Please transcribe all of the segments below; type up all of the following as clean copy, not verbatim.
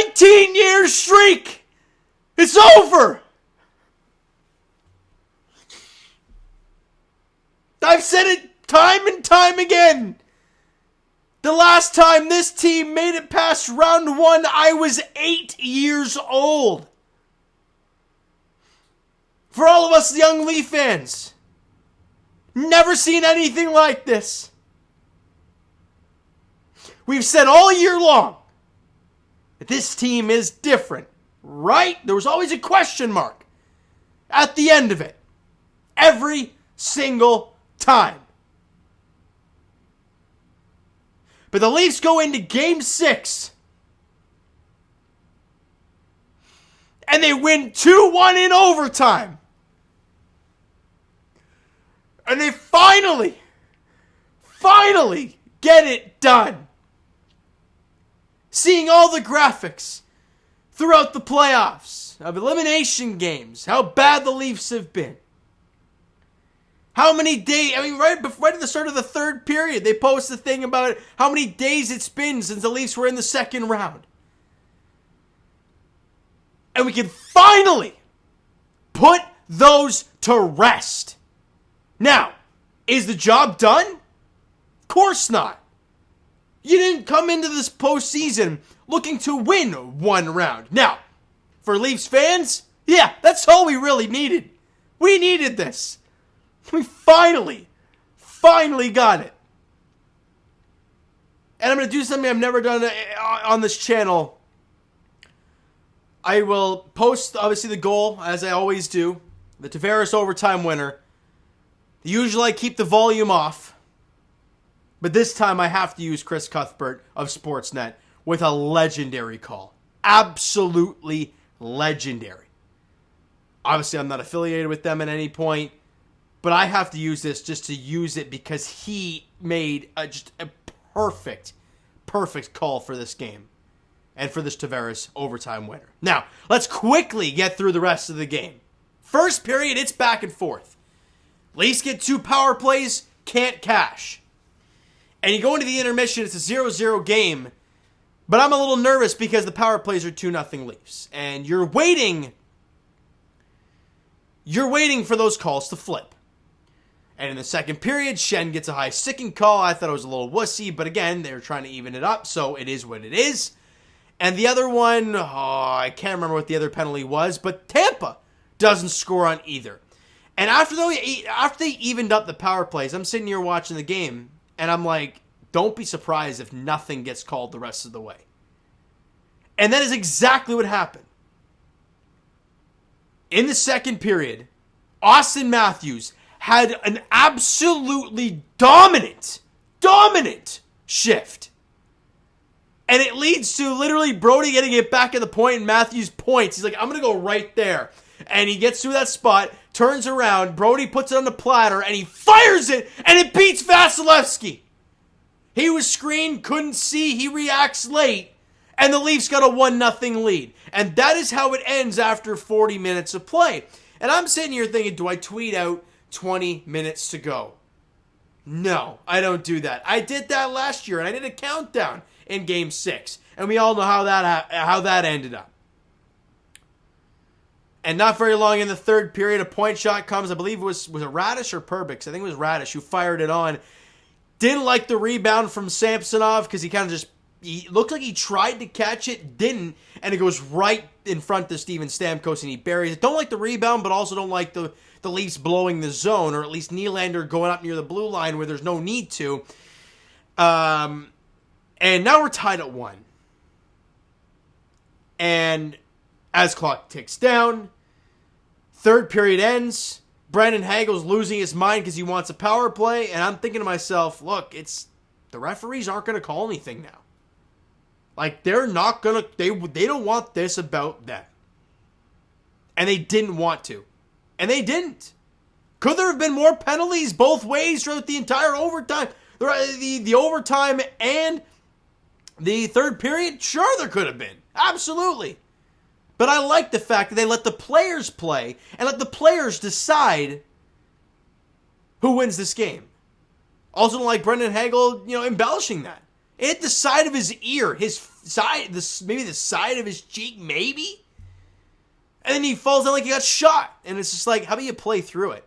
19-year streak. It's over. I've said it time and time again. The last time this team made it past round 1, I was 8 years old. For all of us young Leaf fans, never seen anything like this. We've said all year long that this team is different, right? There was always a question mark at the end of it. Every single time. But the Leafs go into Game 6. And they win 2-1 in overtime. And they finally get it done. Seeing all the graphics throughout the playoffs of elimination games, how bad the Leafs have been. How many days, right at the start of the third period, they post a thing about how many days it's been since the Leafs were in the second round. And we can finally put those to rest. Now, is the job done? Of course not. You didn't come into this postseason looking to win one round. Now, for Leafs fans, yeah, that's all we really needed. We needed this. We finally got it. And I'm going to do something I've never done on this channel. I will post, obviously, the goal, as I always do. The Tavares overtime winner. Usually I keep the volume off. But this time I have to use Chris Cuthbert of Sportsnet with a legendary call. Absolutely legendary. Obviously, I'm not affiliated with them at any point. But I have to use this just to use it because he made just a perfect call for this game. And for this Tavares overtime winner. Now, let's quickly get through the rest of the game. First period, it's back and forth. Leafs get 2 power plays, can't cash. And you go into the intermission, it's a 0-0 game. But I'm a little nervous because the power plays are 2-0 Leafs. And you're waiting for those calls to flip. And in the second period, Shen gets a high sticking call. I thought it was a little wussy, but again, they were trying to even it up, so it is what it is. And the other one, I can't remember what the other penalty was, but Tampa doesn't score on either. And after they evened up the power plays, I'm sitting here watching the game, and I'm like, don't be surprised if nothing gets called the rest of the way. And that is exactly what happened. In the second period, Austin Matthews had an absolutely dominant shift. And it leads to literally Brody getting it back at the point and Matthews points. He's like, I'm going to go right there. And he gets to that spot, turns around, Brody puts it on the platter, and he fires it, and it beats Vasilevsky. He was screened, couldn't see, he reacts late, and the Leafs got a 1-0 lead. And that is how it ends after 40 minutes of play. And I'm sitting here thinking, do I tweet out 20 minutes to go? No, I don't do that. I did that last year, and I did a countdown in Game 6. And we all know how that ended up. And not very long in the third period, a point shot comes. I believe it was it Radish or Perbix? I think it was Radish who fired it on. Didn't like the rebound from Samsonov because he looked like he tried to catch it, didn't, and it goes right in front of Steven Stamkos and he buries it. Don't like the rebound, but also don't like the Leafs blowing the zone, or at least Nylander going up near the blue line where there's no need to. And now we're tied at 1. And as clock ticks down, third period ends. Brandon Hagel's losing his mind because he wants a power play. And I'm thinking to myself, look, the referees aren't going to call anything now. Like, they're not going to, they don't want this about them. And they didn't want to. And they didn't. Could there have been more penalties both ways throughout the entire overtime? The overtime and the third period? Sure, there could have been. Absolutely. But I like the fact that they let the players play and let the players decide who wins this game. Also don't like Brendan Hagel, embellishing that. It hit the side of his ear, his maybe the side of his cheek, maybe. And then he falls down like he got shot. And it's just like, how do you play through it?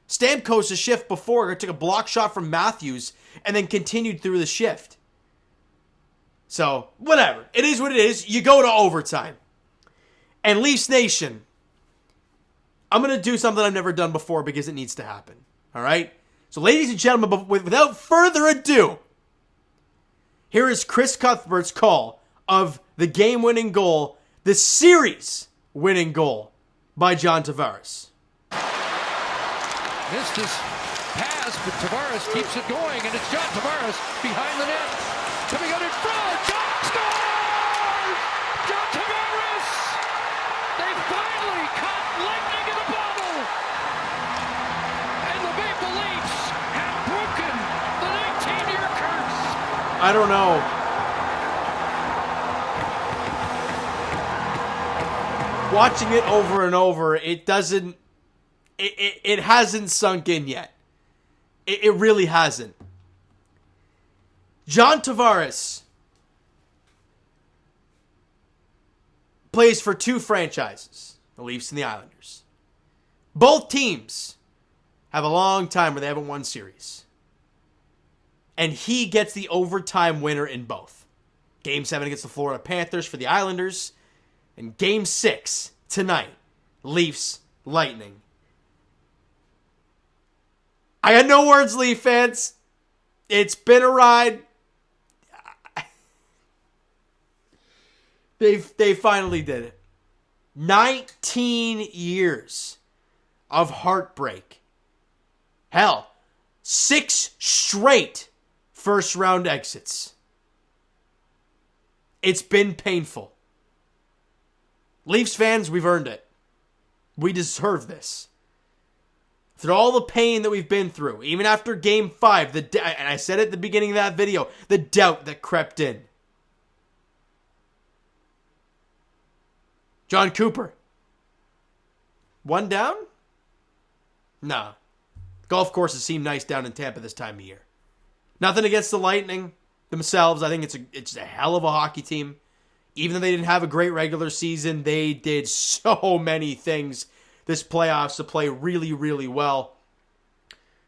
Stamkos a shift before took a block shot from Matthews and then continued through the shift. So, whatever. It is what it is. You go to overtime. And Leafs Nation, I'm going to do something I've never done before because it needs to happen. All right? So, ladies and gentlemen, without further ado, here is Chris Cuthbert's call of the game-winning goal, the series-winning goal by John Tavares. Missed his pass, but Tavares keeps it going, and it's John Tavares behind the net. Coming out in front, John scores! John Tavares! They finally caught lightning in a bottle! And the Maple Leafs have broken the 19-year curse! I don't know. Watching it over and over, it doesn't... It hasn't sunk in yet. It really hasn't. John Tavares plays for two franchises, the Leafs and the Islanders. Both teams have a long time where they haven't won series. And he gets the overtime winner in both. Game 7 against the Florida Panthers for the Islanders. And Game 6 tonight, Leafs Lightning. I got no words, Leaf fans. It's been a ride. They finally did it. 19 years of heartbreak. Hell, 6 straight first round exits. It's been painful. Leafs fans, we've earned it. We deserve this. Through all the pain that we've been through, even after Game 5, and I said it at the beginning of that video, the doubt that crept in. John Cooper. One down? Nah. Golf courses seem nice down in Tampa this time of year. Nothing against the Lightning themselves. I think it's a hell of a hockey team. Even though they didn't have a great regular season, they did so many things this playoffs to play really, really well.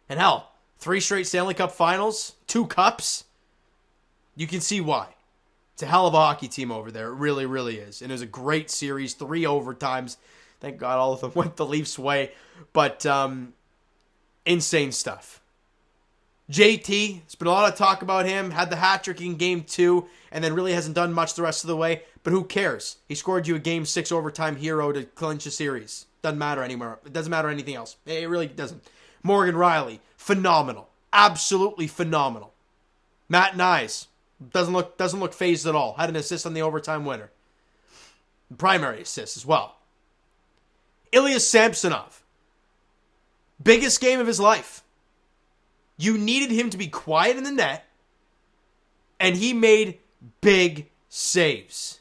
And hell, 3 straight Stanley Cup finals, 2 cups. You can see why. It's a hell of a hockey team over there. It really, really is. And it was a great series, 3 overtimes. Thank God all of them went the Leafs' way. But insane stuff. JT, there's been a lot of talk about him. Had the hat trick in Game 2, and then really hasn't done much the rest of the way. But who cares? He scored you a Game 6 overtime hero to clinch a series. Doesn't matter anymore. It doesn't matter anything else. It really doesn't. Morgan Riley, phenomenal. Absolutely phenomenal. Matt Nyes, doesn't look phased at all. Had an assist on the overtime winner. Primary assist as well. Ilya Samsonov. Biggest game of his life. You needed him to be quiet in the net, and he made big saves.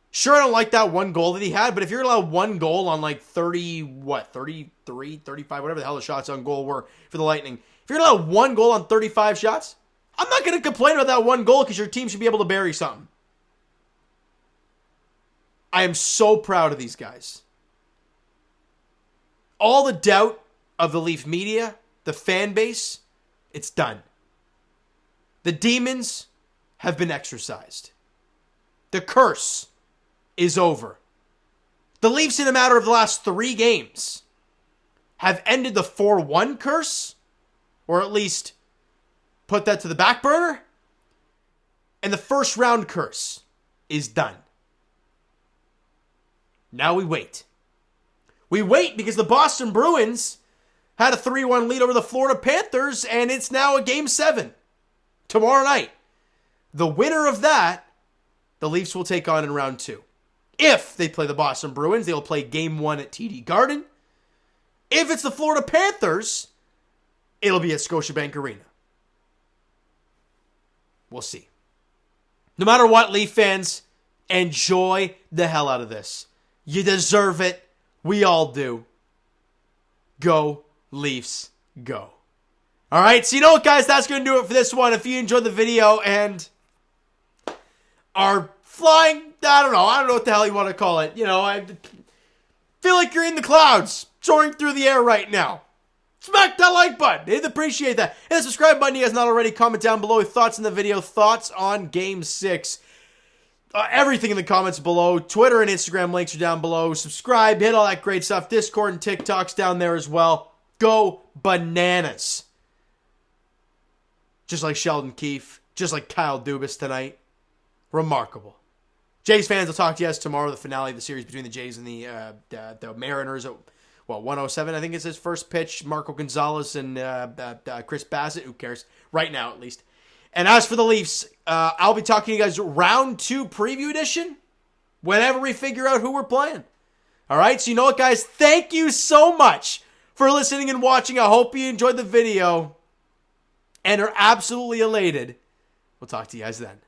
Sure, I don't like that one goal that he had, but if you're allowed one goal on like 33, 35, whatever the hell the shots on goal were for the Lightning. If you're allowed one goal on 35 shots, I'm not going to complain about that one goal because your team should be able to bury something. I am so proud of these guys. All the doubt of the Leaf media, the fan base, it's done. The demons have been exorcised. The curse is over. The Leafs, in a matter of the last 3 games, have ended the 4-1 curse, or at least put that to the back burner, and the first round curse is done. Now we wait. We wait because the Boston Bruins had a 3-1 lead over the Florida Panthers, and it's now a Game 7 tomorrow night. The winner of that, the Leafs will take on in round 2. If they play the Boston Bruins, they'll play Game 1 at TD Garden. If it's the Florida Panthers, it'll be at Scotiabank Arena. We'll see. No matter what, Leaf fans, enjoy the hell out of this. You deserve it. We all do. Go, Leafs, go. All right, so you know what, guys? That's going to do it for this one. If you enjoyed the video, and are flying. I don't know what the hell you want to call it. You know, I feel like you're in the clouds, soaring through the air right now. Smack that like button. I'd appreciate that. Hit the subscribe button if you guys not already. Comment down below with thoughts on the video, thoughts on Game 6. Everything in the comments below. Twitter and Instagram links are down below. Subscribe, hit all that great stuff. Discord and TikTok's down there as well. Go bananas. Just like Sheldon Keefe. Just like Kyle Dubas tonight. Remarkable. Jays fans, I'll talk to you guys tomorrow. The finale of the series between the Jays and the Mariners. 107, I think is his first pitch. Marco Gonzalez and Chris Bassett. Who cares? Right now, at least. And as for the Leafs, I'll be talking to you guys round 2 preview edition whenever we figure out who we're playing. All right? So you know what, guys? Thank you so much for listening and watching. I hope you enjoyed the video and are absolutely elated. We'll talk to you guys then.